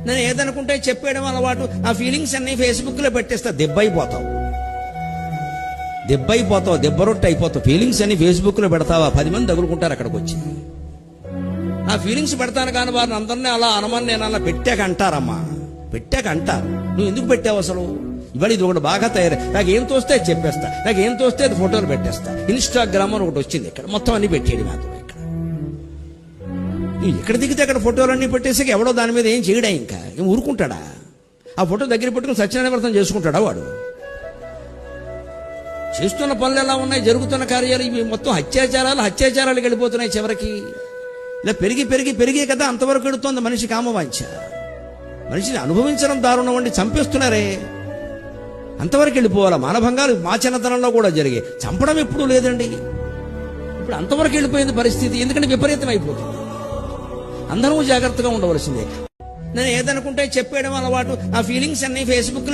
నేను ఏదనుకుంటే చెప్పేయడం అలవాటు. ఆ ఫీలింగ్స్ అన్ని ఫేస్బుక్లో పెట్టేస్తా. దెబ్బైపోతావు, దెబ్బ రొట్టె అయిపోతావు. ఫీలింగ్స్ అన్ని ఫేస్బుక్లో పెడతావా, 10 మంది తగులుకుంటారు అక్కడికి వచ్చి. నా ఫీలింగ్స్ పెడతాను కానీ వారిని అందరినీ అలా అనమని నేను అలా పెట్టాక అంటారమ్మా, పెట్టాక అంటారు. నువ్వు ఎందుకు పెట్టావు అసలు? ఇవాళ ఇది ఒకటి బాగా తయారై, నాకు ఏం తోస్తే అది చెప్పేస్తా, నాకు ఏం తోస్తే అది ఫోటోలు పెట్టేస్తా. ఇన్స్టాగ్రామ్ అని ఒకటి వచ్చింది, ఇక్కడ మొత్తం అన్ని పెట్టేది మాత్రం. ఇక్కడ నువ్వు ఎక్కడ దిగితే అక్కడ ఫోటోలన్నీ పెట్టేసి ఎవడో దాని మీద ఏం చేయడా, ఇంకా ఏం ఊరుకుంటాడా? ఆ ఫోటో దగ్గర పెట్టుకుని సత్యనారాయణ వ్రతం చేసుకుంటాడా వాడు? చేస్తున్న పనులు ఎలా ఉన్నాయి, జరుగుతున్న కార్యాలు ఇవి మొత్తం హత్యాచారాలకు వెళ్ళిపోతున్నాయి. చివరికి ఇలా పెరిగి కదా అంతవరకు వెళుతోంది మనిషి కామవాంఛ. మనిషిని అనుభవించడం దారుణం అండి, చంపేస్తున్నారే, అంతవరకు వెళ్ళిపోవాలా. మానభంగాలు మా చిన్నతనంలో కూడా జరిగాయి, చంపడం ఎప్పుడూ లేదండి. ఇప్పుడు అంతవరకు వెళ్ళిపోయింది పరిస్థితి, ఎందుకంటే విపరీతం అయిపోతుంది. అందరూ జాగ్రత్తగా ఉండవలసిందే. నేను ఏదనుకుంటే చెప్పేయడం అలవాటు. ఆ ఫీలింగ్స్ అన్ని ఫేస్బుక్లో